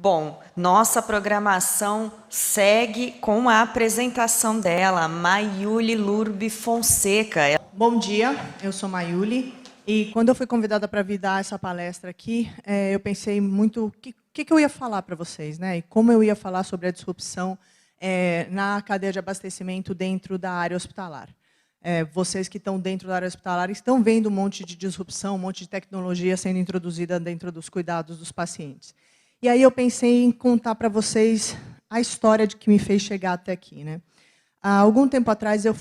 Bom, nossa programação segue com a apresentação dela, Mayuli Lurbi Fonseca. Bom dia, eu sou Mayuli, e quando eu fui convidada para vir dar essa palestra aqui, eu pensei muito o que eu ia falar para vocês, né? E como eu ia falar sobre a disrupção na cadeia de abastecimento dentro da área hospitalar. Vocês que estão dentro da área hospitalar estão vendo um monte de disrupção, um monte de tecnologia sendo introduzida dentro dos cuidados dos pacientes. E aí eu pensei em contar para vocês a história de que me fez chegar até aqui, né? Há algum tempo atrás eu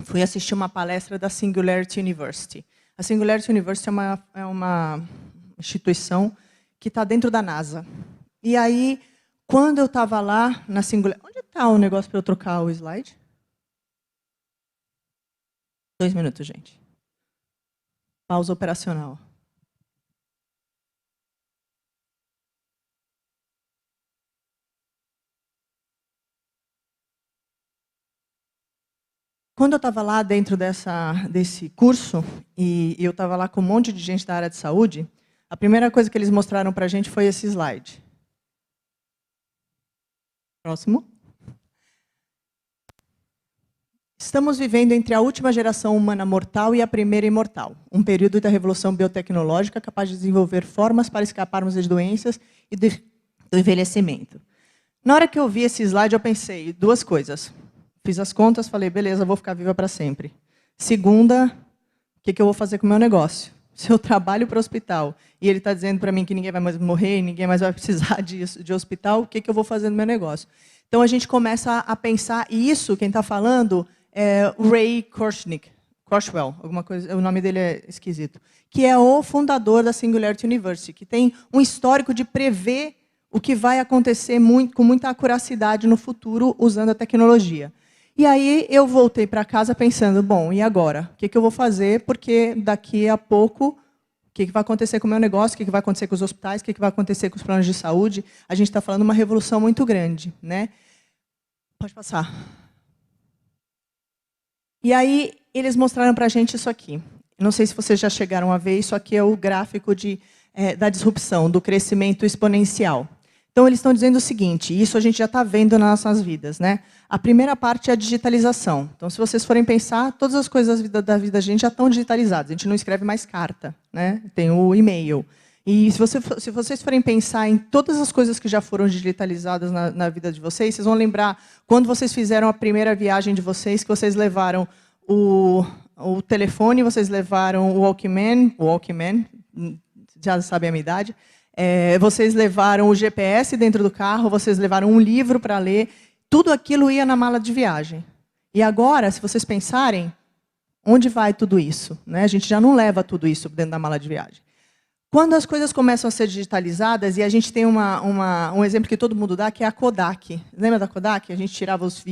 fui assistir uma palestra da Singularity University. A Singularity University é uma instituição que está dentro da NASA. E aí, quando eu estava lá na Singularity... Onde está o negócio para eu trocar o slide? 2 minutos, gente. Pausa operacional. Quando eu estava lá dentro desse curso, e eu estava lá com um monte de gente da área de saúde, a primeira coisa que eles mostraram para a gente foi esse slide. Próximo. Estamos vivendo entre a última geração humana mortal e a primeira imortal, um período da revolução biotecnológica capaz de desenvolver formas para escaparmos das doenças e do envelhecimento. Na hora que eu vi esse slide, eu pensei 2 coisas. Fiz as contas, falei, beleza, vou ficar viva para sempre. Segunda, o que eu vou fazer com o meu negócio? Se eu trabalho para o hospital e ele está dizendo para mim que ninguém vai mais morrer, ninguém mais vai precisar de hospital, o que eu vou fazer no meu negócio? Então, a gente começa a pensar, e isso, quem está falando, é o Ray Kurzweil, alguma coisa, o nome dele é esquisito, que é o fundador da Singularity University, que tem um histórico de prever o que vai acontecer com muita acuracidade no futuro usando a tecnologia. E aí eu voltei para casa pensando, bom, e agora? O que eu vou fazer? Porque daqui a pouco, o que vai acontecer com o meu negócio? O que vai acontecer com os hospitais? O que vai acontecer com os planos de saúde? A gente está falando de uma revolução muito grande, né? Pode passar. E aí eles mostraram para a gente isso aqui. Não sei se vocês já chegaram a ver, isso aqui é o gráfico da disrupção, do crescimento exponencial. Então, eles estão dizendo o seguinte, isso a gente já está vendo nas nossas vidas, né? A primeira parte é a digitalização. Então, se vocês forem pensar, todas as coisas da vida da gente já estão digitalizadas. A gente não escreve mais carta, né? Tem o e-mail. E se vocês forem pensar em todas as coisas que já foram digitalizadas na vida de vocês, vocês vão lembrar quando vocês fizeram a primeira viagem de vocês, que vocês levaram o telefone, vocês levaram o Walkman, já sabem a minha idade, vocês levaram o GPS dentro do carro, vocês levaram um livro para ler, tudo aquilo ia na mala de viagem. E agora, se vocês pensarem, onde vai tudo isso? Né? A gente já não leva tudo isso dentro da mala de viagem. Quando as coisas começam a ser digitalizadas, e a gente tem um exemplo que todo mundo dá, que é a Kodak. Lembra da Kodak? A gente tirava os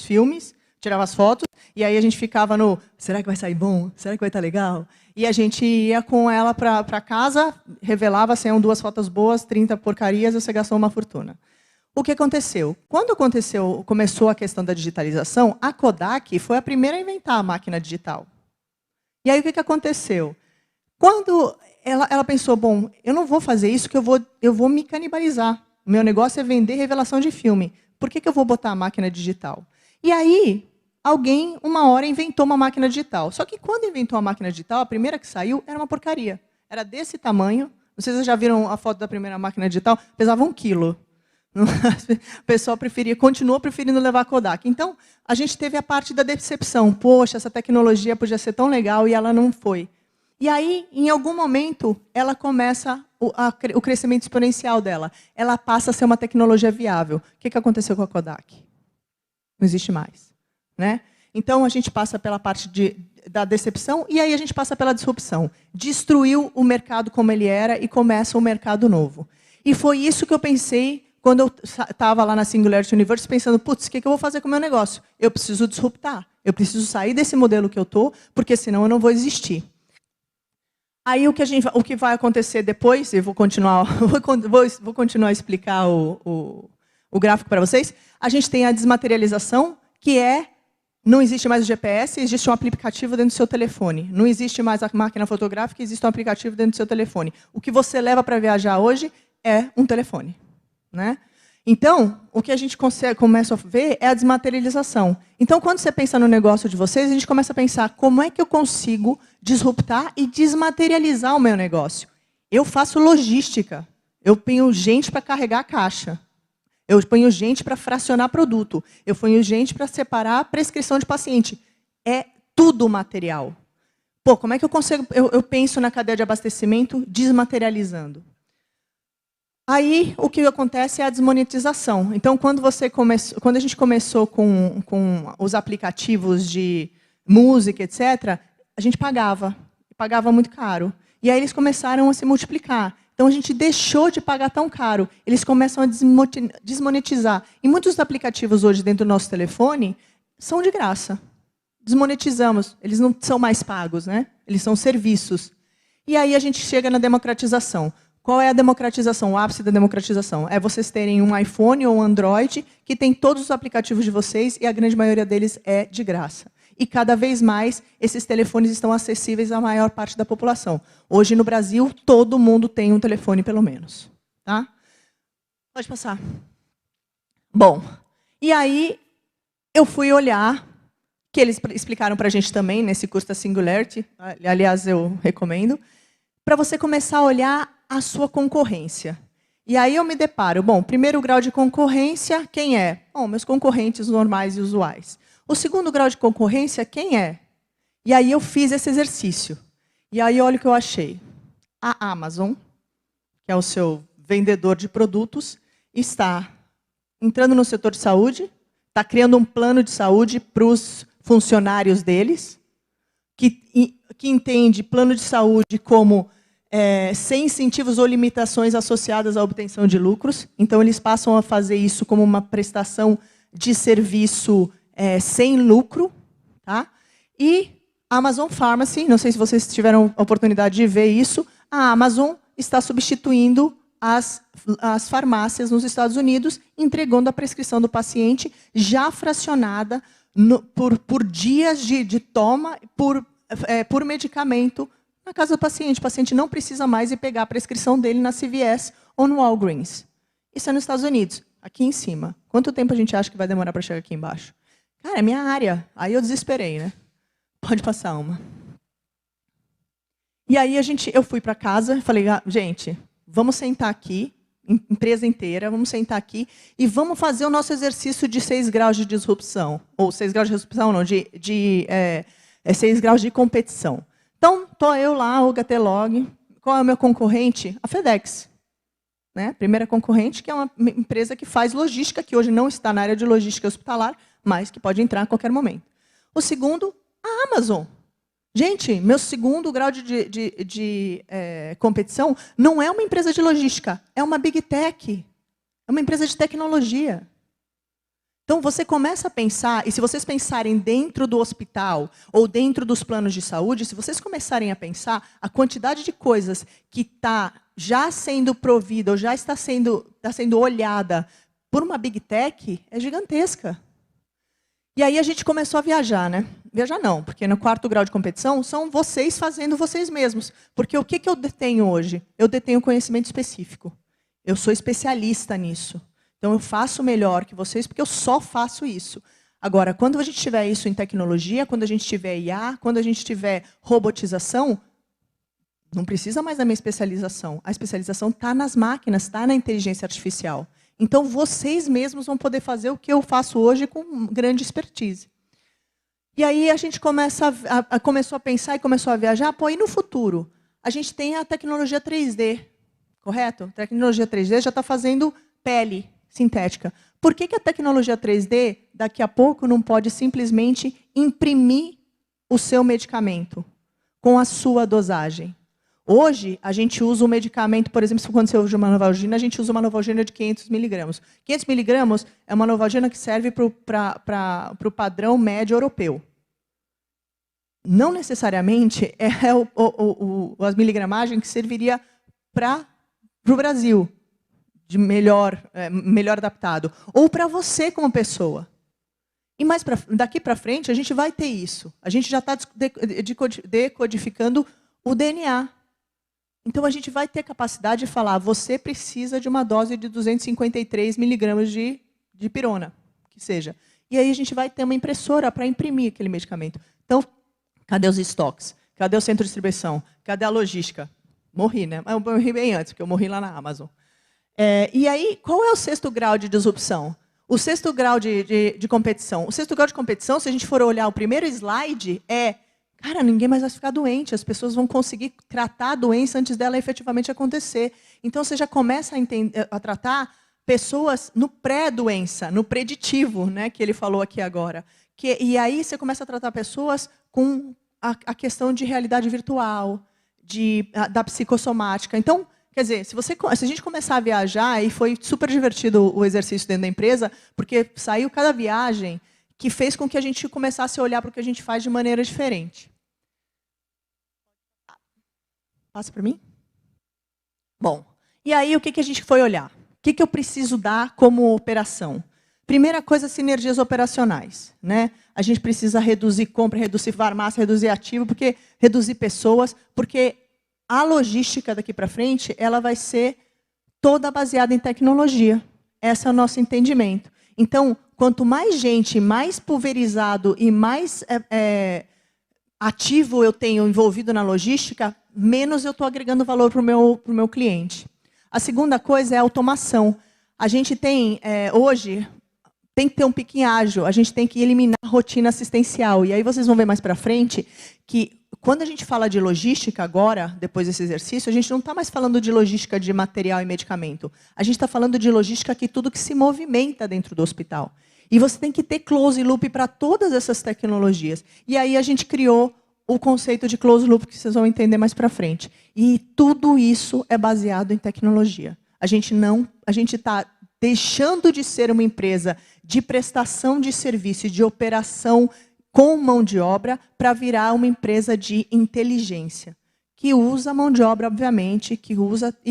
filmes, tirava as fotos, e aí a gente ficava no, será que vai sair bom? Será que vai estar legal? E a gente ia com ela para casa, revelava, saiam 2 fotos boas, 30 porcarias, e você gastou uma fortuna. O que aconteceu? Quando começou a questão da digitalização, a Kodak foi a primeira a inventar a máquina digital. E aí o que aconteceu? Quando ela pensou, bom, eu não vou fazer isso, que eu vou me canibalizar. O meu negócio é vender revelação de filme. Por que eu vou botar a máquina digital? E aí, alguém, uma hora, inventou uma máquina digital. Só que quando inventou a máquina digital, a primeira que saiu era uma porcaria. Era desse tamanho. Vocês já viram a foto da primeira máquina digital? Pesava 1 quilo. O pessoal continuou preferindo levar a Kodak. Então, a gente teve a parte da decepção. Poxa, essa tecnologia podia ser tão legal e ela não foi. E aí, em algum momento, ela começa o crescimento exponencial dela. Ela passa a ser uma tecnologia viável. O que aconteceu com a Kodak? Não existe mais. Né? Então, a gente passa pela parte da decepção e aí a gente passa pela disrupção. Destruiu o mercado como ele era e começa um mercado novo. E foi isso que eu pensei quando eu estava lá na Singularity University, pensando, putz, o que eu vou fazer com o meu negócio? Eu preciso disruptar. Eu preciso sair desse modelo que eu estou, porque senão eu não vou existir. Aí o que vai acontecer depois, eu vou continuar a explicar o gráfico para vocês, a gente tem a desmaterialização, que não existe mais o GPS, existe um aplicativo dentro do seu telefone. Não existe mais a máquina fotográfica, existe um aplicativo dentro do seu telefone. O que você leva para viajar hoje é um telefone. né? Então, o que a gente começa a ver é a desmaterialização. Então, quando você pensa no negócio de vocês, a gente começa a pensar como é que eu consigo disruptar e desmaterializar o meu negócio. Eu faço logística. Eu ponho gente para carregar a caixa. Eu ponho gente para fracionar produto. Eu ponho gente para separar a prescrição de paciente. É tudo material. Pô, como é que eu consigo... Eu penso na cadeia de abastecimento desmaterializando. Aí, o que acontece é a desmonetização. Então, quando a gente começou com os aplicativos de música, etc., a gente pagava muito caro. E aí eles começaram a se multiplicar. Então, a gente deixou de pagar tão caro. Eles começam a desmonetizar. E muitos aplicativos hoje dentro do nosso telefone são de graça. Desmonetizamos. Eles não são mais pagos, né? Eles são serviços. E aí a gente chega na democratização. Qual é a democratização, o ápice da democratização? É vocês terem um iPhone ou um Android que tem todos os aplicativos de vocês e a grande maioria deles é de graça. E cada vez mais esses telefones estão acessíveis à maior parte da população. Hoje no Brasil, todo mundo tem um telefone pelo menos. Tá? Pode passar. Bom, e aí eu fui olhar, que eles explicaram para a gente também nesse curso da Singularity, aliás, eu recomendo, para você começar a olhar a sua concorrência. E aí eu me deparo, bom, primeiro grau de concorrência, quem é? Bom, meus concorrentes normais e usuais. O segundo grau de concorrência, quem é? E aí eu fiz esse exercício. E aí olha o que eu achei. A Amazon, que é o seu vendedor de produtos, está entrando no setor de saúde, está criando um plano de saúde para os funcionários deles, que entende plano de saúde como sem incentivos ou limitações associadas à obtenção de lucros. Então, eles passam a fazer isso como uma prestação de serviço sem lucro. Tá? E a Amazon Pharmacy, não sei se vocês tiveram a oportunidade de ver isso, a Amazon está substituindo as farmácias nos Estados Unidos, entregando a prescrição do paciente já fracionada por dias de toma, por medicamento, na casa do paciente. O paciente não precisa mais ir pegar a prescrição dele na CVS ou no Walgreens. Isso é nos Estados Unidos, aqui em cima. Quanto tempo a gente acha que vai demorar para chegar aqui embaixo? Cara, é minha área. Aí eu desesperei, né? Pode passar uma. E aí eu fui para casa e falei, gente, vamos sentar aqui, empresa inteira, vamos sentar aqui e vamos fazer o nosso exercício de 6 graus de disrupção. Ou 6 graus de disrupção, não, 6 graus de competição. Então, estou eu lá, o HTLog. Qual é o meu concorrente? A FedEx. Né? Primeira concorrente, que é uma empresa que faz logística, que hoje não está na área de logística hospitalar, mas que pode entrar a qualquer momento. O segundo, a Amazon. Gente, meu segundo grau de competição não é uma empresa de logística, é uma Big Tech. É uma empresa de tecnologia. Então, você começa a pensar, e se vocês pensarem dentro do hospital ou dentro dos planos de saúde, se vocês começarem a pensar, a quantidade de coisas que está já sendo provida ou já está sendo olhada por uma Big Tech é gigantesca. E aí a gente começou a viajar, né? Viajar não, porque no 4º grau de competição são vocês fazendo vocês mesmos. Porque o que eu detenho hoje? Eu detenho conhecimento específico. Eu sou especialista nisso. Então, eu faço melhor que vocês, porque eu só faço isso. Agora, quando a gente tiver isso em tecnologia, quando a gente tiver IA, quando a gente tiver robotização, não precisa mais da minha especialização. A especialização está nas máquinas, está na inteligência artificial. Então, vocês mesmos vão poder fazer o que eu faço hoje com grande expertise. E aí, a gente começou a pensar e começou a viajar. Pô, e no futuro? A gente tem a tecnologia 3D, correto? A tecnologia 3D já está fazendo pele sintética. Por que a tecnologia 3D, daqui a pouco, não pode simplesmente imprimir o seu medicamento com a sua dosagem? Hoje, a gente usa um medicamento, por exemplo, quando você usa uma Novalgina, a gente usa uma Novalgina de 500 miligramas. 500 miligramas é uma Novalgina que serve para o padrão médio europeu. Não necessariamente é a miligramagens que serviria para o Brasil, de melhor adaptado, ou para você como pessoa. E mais daqui para frente, a gente vai ter isso. A gente já está decodificando o DNA. Então, a gente vai ter capacidade de falar, você precisa de uma dose de 253 miligramas de pirona, que seja. E aí a gente vai ter uma impressora para imprimir aquele medicamento. Então, cadê os estoques? Cadê o centro de distribuição? Cadê a logística? Morri, né? Eu morri bem antes, porque eu morri lá na Amazon. E aí, qual é o 6º grau de disrupção? O 6º grau de competição. O 6º grau de competição, se a gente for olhar o primeiro slide, cara, ninguém mais vai ficar doente, as pessoas vão conseguir tratar a doença antes dela efetivamente acontecer. Então, você já começa a tratar pessoas no pré-doença, no preditivo, né, que ele falou aqui agora. E aí você começa a tratar pessoas com a questão de realidade virtual, da psicossomática. Então, quer dizer, se a gente começar a viajar, e foi super divertido o exercício dentro da empresa, porque saiu cada viagem que fez com que a gente começasse a olhar para o que a gente faz de maneira diferente. Passa para mim? Bom, e aí o que a gente foi olhar? O que eu preciso dar como operação? Primeira coisa, sinergias operacionais, né? A gente precisa reduzir compra, reduzir farmácia, reduzir ativo, reduzir pessoas, porque a logística daqui para frente ela vai ser toda baseada em tecnologia. Esse é o nosso entendimento. Então, quanto mais gente, mais pulverizado e mais ativo eu tenho envolvido na logística, menos eu estou agregando valor para o meu cliente. A segunda coisa é a automação. A gente tem, hoje, tem que ter um piquinho ágil, a gente tem que eliminar a rotina assistencial. E aí vocês vão ver mais para frente que, quando a gente fala de logística agora, depois desse exercício, a gente não está mais falando de logística de material e medicamento. A gente está falando de logística que tudo que se movimenta dentro do hospital. E você tem que ter close loop para todas essas tecnologias. E aí a gente criou o conceito de close loop, que vocês vão entender mais para frente. E tudo isso é baseado em tecnologia. A gente está deixando de ser uma empresa de prestação de serviço e de operação com mão de obra para virar uma empresa de inteligência, que usa mão de obra, obviamente,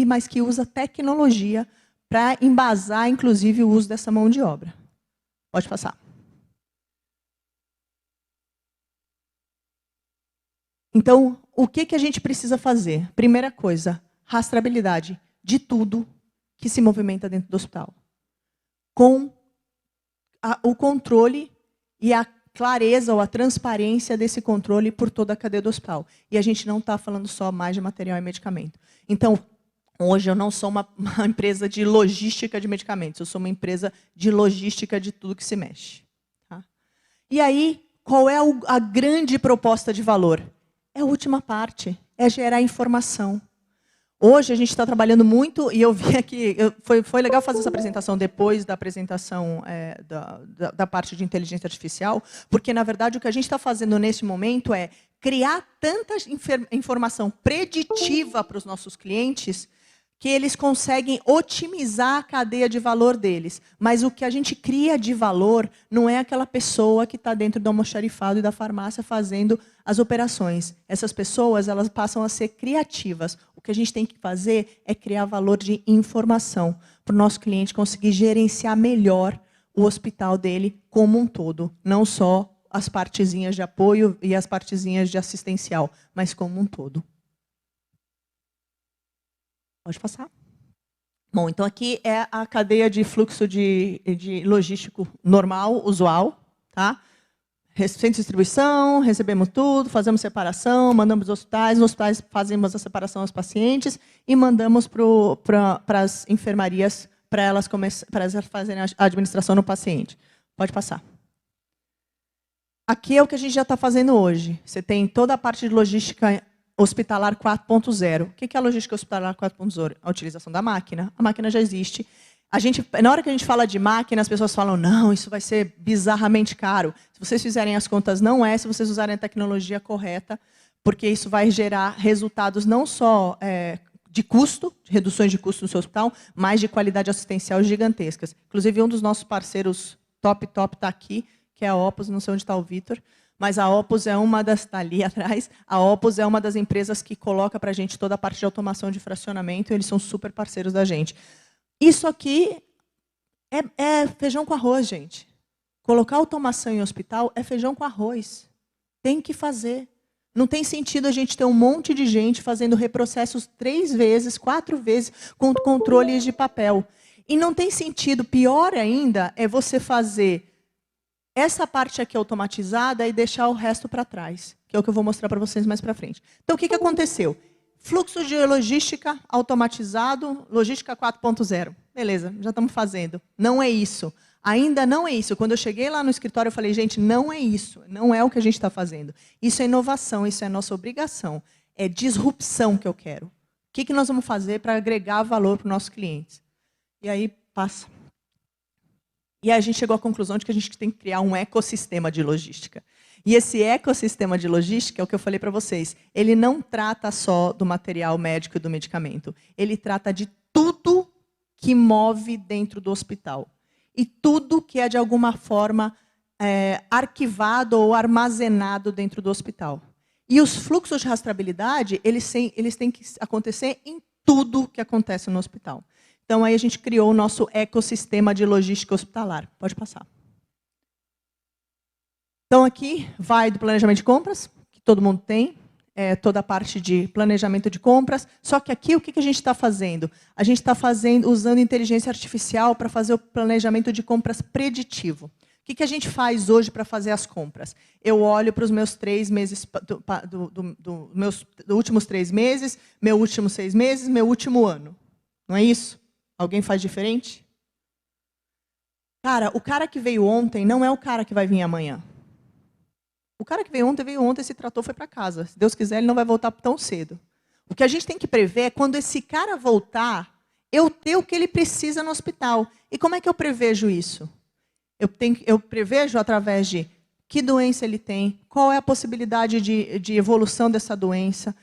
mas que usa tecnologia para embasar, inclusive, o uso dessa mão de obra. Pode passar. Então, o que a gente precisa fazer? Primeira coisa, rastreabilidade de tudo que se movimenta dentro do hospital. Com o controle e a clareza ou a transparência desse controle por toda a cadeia do hospital. E a gente não está falando só mais de material e medicamento. Então, hoje eu não sou uma empresa de logística de medicamentos, eu sou uma empresa de logística de tudo que se mexe. Tá? E aí, qual é a grande proposta de valor? É a última parte, é gerar informação. Hoje a gente está trabalhando muito, e eu vi aqui, foi legal fazer essa apresentação depois da apresentação da parte de inteligência artificial, porque, na verdade, o que a gente está fazendo nesse momento é criar tanta informação preditiva para os nossos clientes que eles conseguem otimizar a cadeia de valor deles. Mas o que a gente cria de valor não é aquela pessoa que está dentro do almoxarifado e da farmácia fazendo as operações. Essas pessoas elas passam a ser criativas. O que a gente tem que fazer é criar valor de informação para o nosso cliente conseguir gerenciar melhor o hospital dele como um todo. Não só as partezinhas de apoio e as partezinhas de assistencial, mas como um todo. Pode passar. Bom, então aqui é a cadeia de fluxo de logístico normal, usual. Tá? Centro de distribuição, recebemos tudo, fazemos separação, mandamos para os hospitais fazemos a separação aos pacientes e mandamos para as enfermarias para elas fazerem a administração no paciente. Pode passar. Aqui é o que a gente já está fazendo hoje. Você tem toda a parte de logística hospitalar 4.0. O que é a logística hospitalar 4.0? A utilização da máquina. A máquina já existe. Na hora que a gente fala de máquina, as pessoas falam, não, isso vai ser bizarramente caro. Se vocês fizerem as contas, não é, se vocês usarem a tecnologia correta, porque isso vai gerar resultados não só de custo, de reduções de custo no seu hospital, mas de qualidade assistencial gigantescas. Inclusive, um dos nossos parceiros top está aqui, que é a Opus, não sei onde está o Vitor, mas a Opus é uma das, está ali atrás, a Opus é uma das empresas que coloca para a gente toda a parte de automação de fracionamento, e eles são super parceiros da gente. Isso aqui é feijão com arroz, gente. Colocar automação em hospital é feijão com arroz. Tem que fazer. Não tem sentido a gente ter um monte de gente fazendo reprocessos 3 vezes, 4 vezes, com controles de papel. E não tem sentido, pior ainda, é você fazer essa parte aqui automatizada e deixar o resto para trás, que é o que eu vou mostrar para vocês mais para frente. Então, o que aconteceu? Fluxo de logística automatizado, logística 4.0. Beleza, já estamos fazendo. Não é isso. Ainda não é isso. Quando eu cheguei lá no escritório, eu falei, gente, não é isso. Não é o que a gente está fazendo. Isso é inovação, isso é nossa obrigação. É disrupção que eu quero. O que nós vamos fazer para agregar valor para os nossos clientes? E aí, passa. E aí a gente chegou à conclusão de que a gente tem que criar um ecossistema de logística. E esse ecossistema de logística, é o que eu falei para vocês, ele não trata só do material médico e do medicamento. Ele trata de tudo que move dentro do hospital. E tudo que é, de alguma forma, arquivado ou armazenado dentro do hospital. E os fluxos de rastreabilidade, eles têm que acontecer em tudo que acontece no hospital. Então, aí a gente criou o nosso ecossistema de logística hospitalar. Pode passar. Então, aqui vai do planejamento de compras, que todo mundo tem, toda a parte de planejamento de compras. Só que aqui, o que a gente está fazendo? A gente está usando inteligência artificial para fazer o planejamento de compras preditivo. O que a gente faz hoje para fazer as compras? Eu olho para os meus 3 meses, dos últimos 3 meses, meu último 6 meses, meu último ano. Não é isso? Alguém faz diferente? Cara, o cara que veio ontem não é o cara que vai vir amanhã. O cara que veio ontem, se tratou, foi para casa. Se Deus quiser, ele não vai voltar tão cedo. O que a gente tem que prever é quando esse cara voltar, eu ter o que ele precisa no hospital. E como é que eu prevejo isso? Eu prevejo através de que doença ele tem, qual é a possibilidade de evolução dessa doença.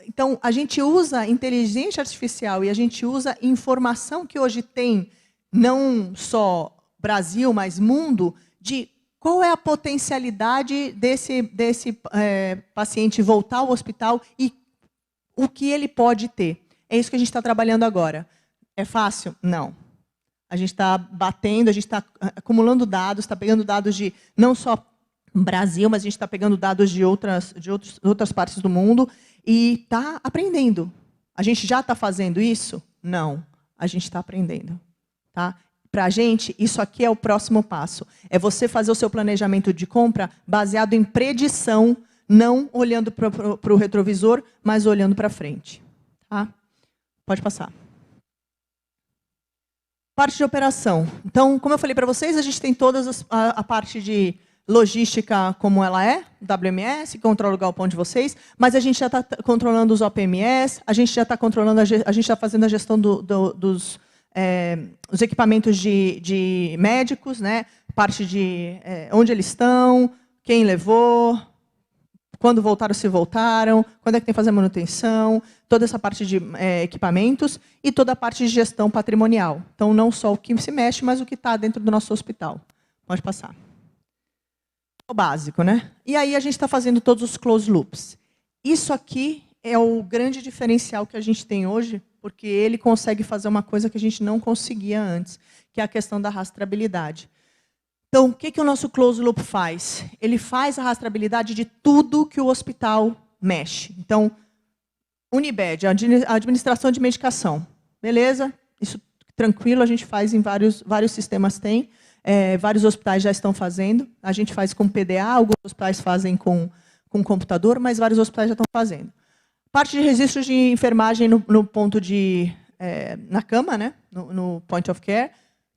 Então, a gente usa inteligência artificial e a gente usa informação que hoje tem, não só Brasil, mas mundo, de qual é a potencialidade desse paciente voltar ao hospital e o que ele pode ter. É isso que a gente está trabalhando agora. É fácil? Não. A gente está batendo, a gente está acumulando dados, está pegando dados de não só Brasil, mas a gente está pegando dados de outras partes do mundo e está aprendendo. A gente já está fazendo isso? Não. A gente está aprendendo. Tá? Para a gente, isso aqui é o próximo passo. É você fazer o seu planejamento de compra baseado em predição, não olhando para o retrovisor, mas olhando para frente. Tá? Pode passar. Parte de operação. Então, como eu falei para vocês, a gente tem toda a parte de logística como ela é, WMS, controla o galpão de vocês, mas a gente já está controlando os OPMS, a gente já está controlando, a gente está fazendo a gestão dos equipamentos de médicos, né? Parte de onde eles estão, quem levou, quando voltaram, se voltaram, quando é que tem que fazer a manutenção, toda essa parte de equipamentos e toda a parte de gestão patrimonial. Então, não só o que se mexe, mas o que está dentro do nosso hospital. Pode passar. O básico, né? E aí a gente está fazendo todos os close loops. Isso aqui é o grande diferencial que a gente tem hoje, porque ele consegue fazer uma coisa que a gente não conseguia antes, que é a questão da rastreabilidade. Então, o que o nosso close loop faz? Ele faz a rastreabilidade de tudo que o hospital mexe. Então, Unibed, a administração de medicação. Beleza? Isso tranquilo, a gente faz em vários sistemas tem. Vários hospitais já estão fazendo. A gente faz com PDA, alguns hospitais fazem com computador, mas vários hospitais já estão fazendo. Parte de registros de enfermagem no ponto na cama, né? no point of care.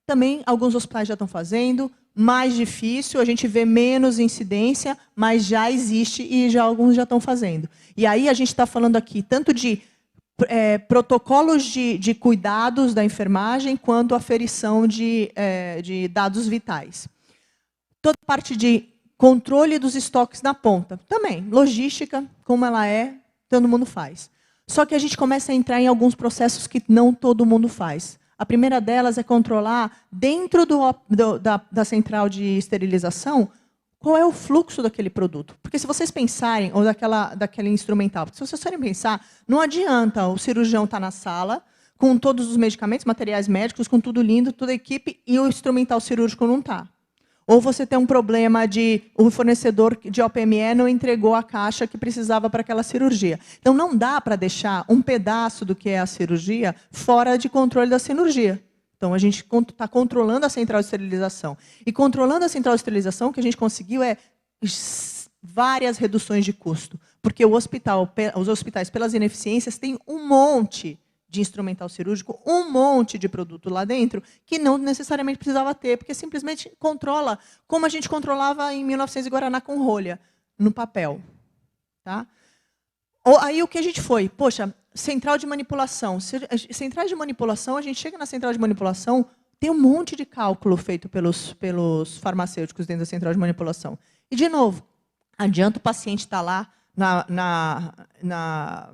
Também alguns hospitais já estão fazendo. Mais difícil, a gente vê menos incidência, mas já existe e alguns já estão fazendo. E aí a gente está falando aqui tanto de protocolos de cuidados da enfermagem, quanto aferição de dados vitais. Toda a parte de controle dos estoques na ponta. Também, logística, como ela é, todo mundo faz. Só que a gente começa a entrar em alguns processos que não todo mundo faz. A primeira delas é controlar, dentro da central de esterilização, qual é o fluxo daquele produto. Porque se vocês pensarem, ou daquele instrumental, porque se vocês forem pensar, não adianta o cirurgião estar na sala, com todos os medicamentos, materiais médicos, com tudo lindo, toda a equipe, e o instrumental cirúrgico não está. Ou você tem um problema de o fornecedor de OPME não entregou a caixa que precisava para aquela cirurgia. Então, não dá para deixar um pedaço do que é a cirurgia fora de controle da cirurgia. Então, a gente está controlando a central de esterilização. E controlando a central de esterilização, o que a gente conseguiu é várias reduções de custo. Porque os hospitais, pelas ineficiências, têm um monte de instrumental cirúrgico, um monte de produto lá dentro, que não necessariamente precisava ter, porque simplesmente controla, como a gente controlava em 1900 em Guaraná com rolha, no papel. Tá? Aí o que a gente foi? Poxa, central de manipulação. Centrais de manipulação, a gente chega na central de manipulação, tem um monte de cálculo feito pelos farmacêuticos dentro da central de manipulação. E, de novo, adianta o paciente estar lá na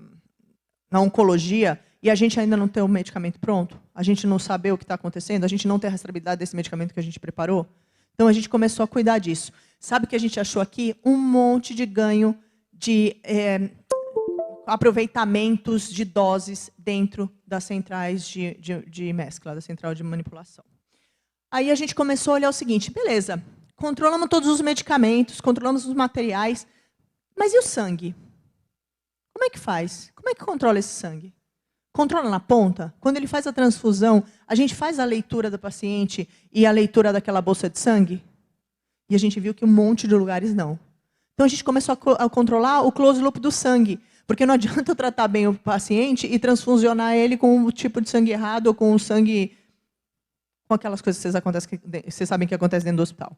oncologia e a gente ainda não ter o medicamento pronto? A gente não saber o que está acontecendo? A gente não ter a rastreabilidade desse medicamento que a gente preparou? Então, a gente começou a cuidar disso. Sabe o que a gente achou aqui? Um monte de ganho de aproveitamentos de doses dentro das centrais de mescla, da central de manipulação. Aí a gente começou a olhar o seguinte, beleza, controlamos todos os medicamentos, controlamos os materiais, mas e o sangue? Como é que faz? Como é que controla esse sangue? Controla na ponta? Quando ele faz a transfusão, a gente faz a leitura do paciente e a leitura daquela bolsa de sangue? E a gente viu que um monte de lugares não. Então, a gente começou a controlar o close loop do sangue. Porque não adianta eu tratar bem o paciente e transfusionar ele com o tipo de sangue errado ou com o sangue... com aquelas coisas que vocês sabem que acontece dentro do hospital.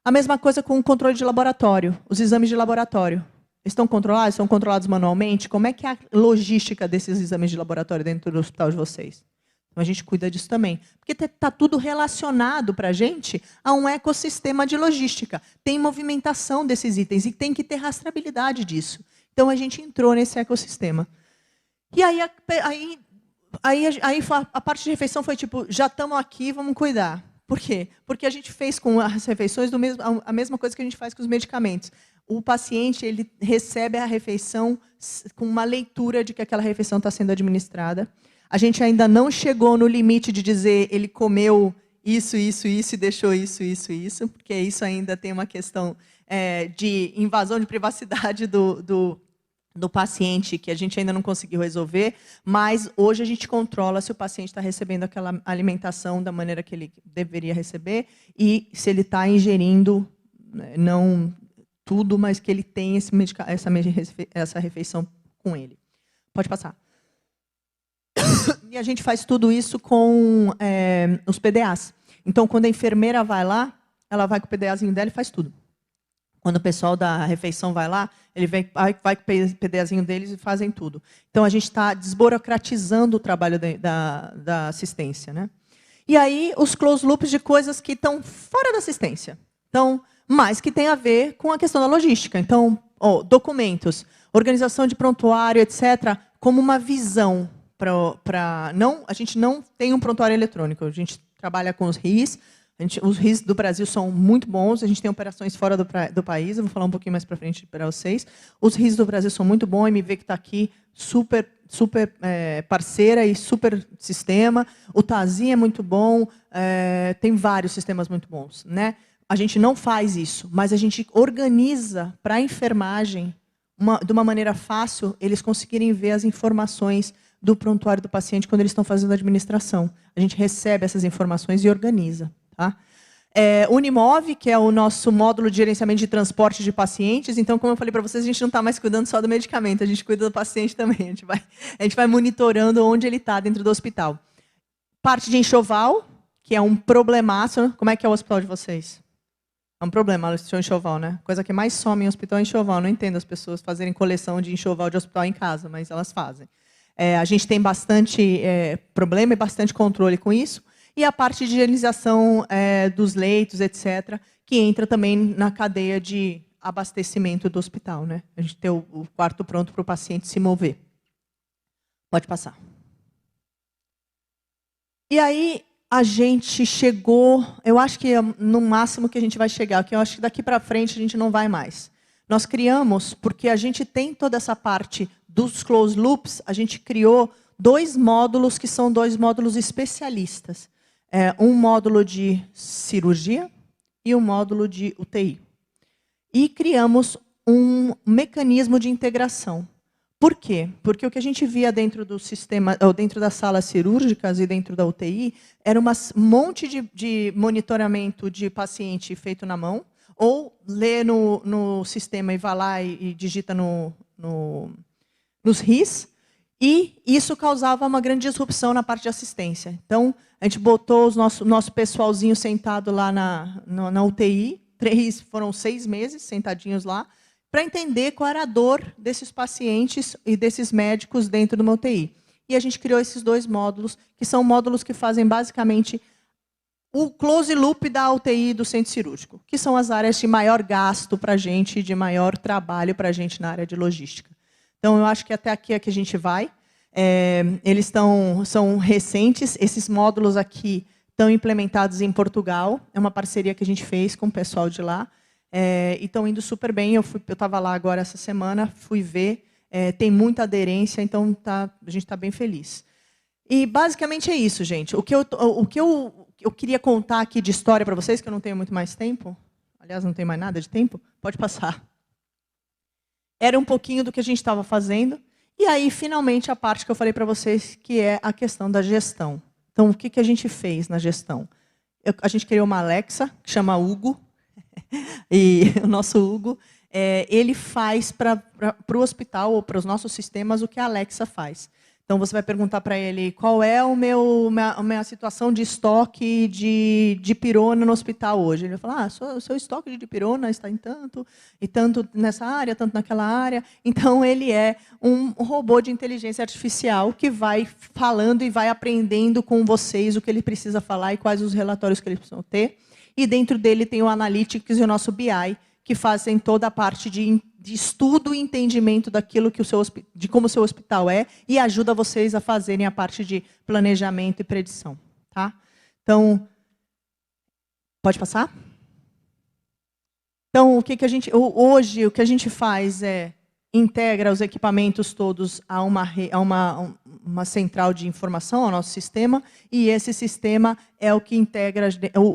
A mesma coisa com o controle de laboratório, os exames de laboratório. Estão controlados? São controlados manualmente? Como é que é a logística desses exames de laboratório dentro do hospital de vocês? Então, a gente cuida disso também. Porque está tudo relacionado para a gente a um ecossistema de logística. Tem movimentação desses itens e tem que ter rastreabilidade disso. Então, a gente entrou nesse ecossistema. E aí a parte de refeição foi tipo, já estamos aqui, vamos cuidar. Por quê? Porque a gente fez com as refeições a mesma coisa que a gente faz com os medicamentos. O paciente ele recebe a refeição com uma leitura de que aquela refeição está sendo administrada. A gente ainda não chegou no limite de dizer ele comeu isso e deixou isso, porque isso ainda tem uma questão de invasão de privacidade do paciente que a gente ainda não conseguiu resolver, mas hoje a gente controla se o paciente está recebendo aquela alimentação da maneira que ele deveria receber e se ele está ingerindo, não tudo, mas que ele tem essa refeição com ele. Pode passar. E a gente faz tudo isso com os PDAs. Então, quando a enfermeira vai lá, ela vai com o PDAzinho dela e faz tudo. Quando o pessoal da refeição vai lá, ele vai com o PDAzinho deles e fazem tudo. Então, a gente está desburocratizando o trabalho da assistência. Né? E aí, os close loops de coisas que estão fora da assistência. Então, mas que tem a ver com a questão da logística. Então, documentos, organização de prontuário, etc., como uma visão a gente não tem um prontuário eletrônico, a gente trabalha com os RIS, os RIS do Brasil são muito bons, a gente tem operações fora do país, eu vou falar um pouquinho mais para frente para vocês. Os RIS do Brasil são muito bons, a MV que está aqui, super parceira e super sistema. O TASI é muito bom, tem vários sistemas muito bons. Né? A gente não faz isso, mas a gente organiza para a enfermagem, de uma maneira fácil, eles conseguirem ver as informações do prontuário do paciente quando eles estão fazendo a administração. A gente recebe essas informações e organiza. Tá? Unimove, que é o nosso módulo de gerenciamento de transporte de pacientes. Então, como eu falei para vocês, a gente não está mais cuidando só do medicamento, a gente cuida do paciente também. A gente vai monitorando onde ele está dentro do hospital. Parte de enxoval, que é um problemaço. Como é que é o hospital de vocês? É um problema, o enxoval, né? Coisa que mais some em hospital é enxoval. Não entendo as pessoas fazerem coleção de enxoval de hospital em casa, mas elas fazem. A gente tem bastante problema e bastante controle com isso. E a parte de higienização dos leitos, etc., que entra também na cadeia de abastecimento do hospital. Né? A gente tem o quarto pronto para o paciente se mover. Pode passar. E aí a gente chegou, eu acho que no máximo que a gente vai chegar, que eu acho que daqui para frente a gente não vai mais. Nós criamos, porque a gente tem toda essa parte dos closed loops, a gente criou 2 módulos que são 2 módulos especialistas. Um módulo de cirurgia e um módulo de UTI. E criamos um mecanismo de integração. Por quê? Porque o que a gente via dentro do sistema, ou dentro das salas cirúrgicas e dentro da UTI, era um monte de monitoramento de paciente feito na mão, ou lê no sistema e vai lá e digita nos RIS, e isso causava uma grande disrupção na parte de assistência. Então, a gente botou o nosso pessoalzinho sentado lá na UTI, foram 6 meses sentadinhos lá, para entender qual era a dor desses pacientes e desses médicos dentro de uma UTI. E a gente criou esses 2 módulos, que são módulos que fazem basicamente o close loop da UTI do centro cirúrgico, que são as áreas de maior gasto para a gente, de maior trabalho para a gente na área de logística. Então, eu acho que até aqui é que a gente vai. Eles são recentes, esses módulos aqui estão implementados em Portugal, é uma parceria que a gente fez com o pessoal de lá, e estão indo super bem. Eu estava lá agora essa semana, fui ver, tem muita aderência, então a gente está bem feliz. E basicamente é isso, gente. O que eu queria contar aqui de história para vocês, que eu não tenho muito mais tempo, aliás, não tenho mais nada de tempo, pode passar. Era um pouquinho do que a gente estava fazendo, e aí, finalmente, a parte que eu falei para vocês, que é a questão da gestão. Então, o que a gente fez na gestão? A gente criou uma Alexa, que chama Hugo, e o nosso Hugo, ele faz para o hospital ou para os nossos sistemas o que a Alexa faz. Então, você vai perguntar para ele qual é a minha situação de estoque de dipirona no hospital hoje. Ele vai falar, o seu estoque de dipirona está em tanto, e tanto nessa área, tanto naquela área. Então, ele é um robô de inteligência artificial que vai falando e vai aprendendo com vocês o que ele precisa falar e quais os relatórios que eles precisam ter. E dentro dele tem o Analytics e o nosso BI, que fazem toda a parte de estudo e entendimento daquilo que de como o seu hospital é, e ajuda vocês a fazerem a parte de planejamento e predição. Tá? Então, pode passar? Então, hoje, o que a gente faz é integra os equipamentos todos a uma central de informação, ao nosso sistema, e esse sistema é o que integra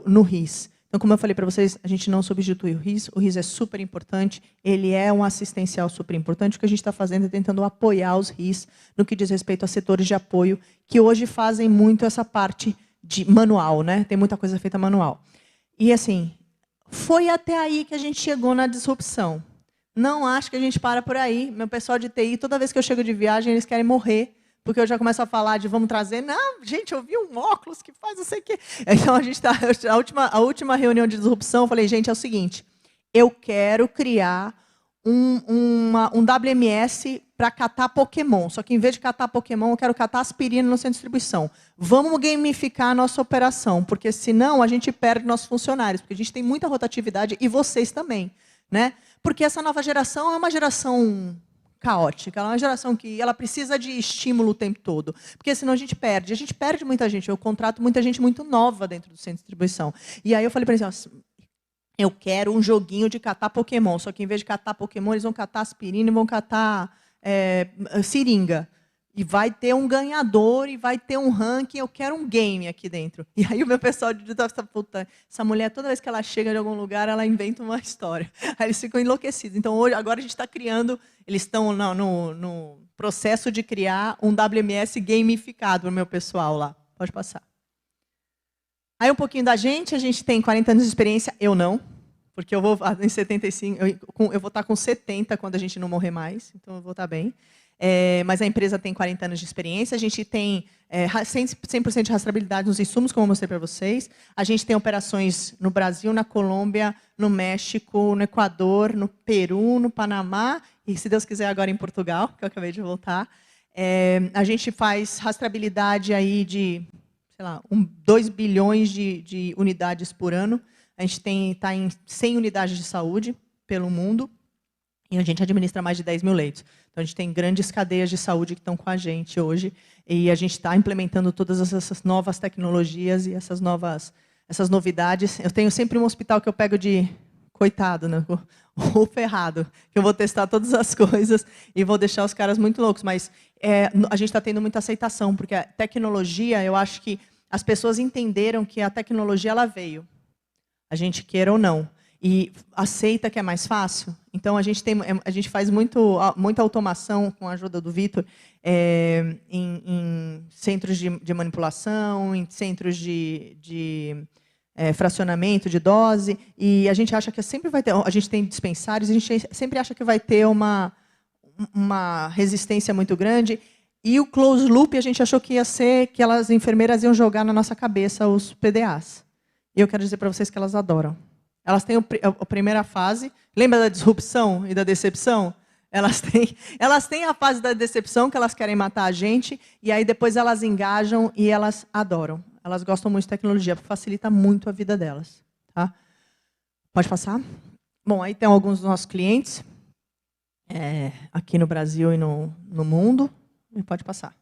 no RIS. Então, como eu falei para vocês, a gente não substitui o RIS é super importante, ele é um assistencial super importante. O que a gente está fazendo é tentando apoiar os RIS no que diz respeito a setores de apoio, que hoje fazem muito essa parte de manual, né? Tem muita coisa feita manual. E, assim, foi até aí que a gente chegou na disrupção. Não acho que a gente para por aí. Meu pessoal de TI, toda vez que eu chego de viagem, eles querem morrer, porque eu já começo a falar de vamos trazer. Não, gente, eu vi um óculos que faz não sei o quê. Então, a última reunião de disrupção, eu falei, gente, é o seguinte, eu quero criar um WMS para catar Pokémon. Só que, em vez de catar Pokémon, eu quero catar aspirina no centro de distribuição. Vamos gamificar a nossa operação, porque, senão, a gente perde nossos funcionários, porque a gente tem muita rotatividade, e vocês também. Né? Porque essa nova geração é uma geração caótica, ela é uma geração que ela precisa de estímulo o tempo todo, porque senão a gente perde muita gente. Eu contrato muita gente muito nova dentro do centro de distribuição. E aí eu falei para eles, eu quero um joguinho de catar Pokémon, só que em vez de catar Pokémon, eles vão catar aspirina e vão catar seringa. E vai ter um ganhador, e vai ter um ranking, eu quero um game aqui dentro. E aí o meu pessoal de puta, essa mulher, toda vez que ela chega de algum lugar, ela inventa uma história. Aí eles ficam enlouquecidos. Então, agora a gente está criando, eles estão no processo de criar um WMS gamificado para o meu pessoal lá. Pode passar. Aí um pouquinho da gente, a gente tem 40 anos de experiência, eu não, porque eu vou em 75, eu vou estar com 70 quando a gente não morrer mais, então eu vou estar bem. Mas a empresa tem 40 anos de experiência, a gente tem 100% de rastreabilidade nos insumos, como eu mostrei para vocês. A gente tem operações no Brasil, na Colômbia, no México, no Equador, no Peru, no Panamá, e, se Deus quiser, agora em Portugal, que eu acabei de voltar. A gente faz rastreabilidade aí de, sei lá, 2 bilhões de unidades por ano. A gente está em 100 unidades de saúde pelo mundo. E a gente administra mais de 10 mil leitos. Então, a gente tem grandes cadeias de saúde que estão com a gente hoje. E a gente está implementando todas essas novas tecnologias e essas novidades. Eu tenho sempre um hospital que eu pego de coitado, né? O ferrado, que eu vou testar todas as coisas e vou deixar os caras muito loucos. Mas a gente está tendo muita aceitação, porque a tecnologia, eu acho que as pessoas entenderam que a tecnologia ela veio. a gente queira ou não. E aceita que é mais fácil. Então, a gente faz muita automação, com a ajuda do Vitor, em centros de manipulação, em centros de fracionamento de dose, e a gente acha que sempre vai ter... A gente tem dispensários, a gente sempre acha que vai ter uma resistência muito grande, e o close loop a gente achou que ia ser que as enfermeiras iam jogar na nossa cabeça os PDAs. E eu quero dizer para vocês que elas adoram. Elas têm a primeira fase. Lembra da disrupção e da decepção? Elas têm a fase da decepção, que elas querem matar a gente, e aí depois elas engajam e elas adoram. Elas gostam muito de tecnologia, porque facilita muito a vida delas. Tá? Pode passar? Bom, aí tem alguns dos nossos clientes, aqui no Brasil e no mundo. E pode passar.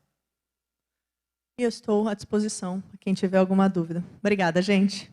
E eu estou à disposição, para quem tiver alguma dúvida. Obrigada, gente.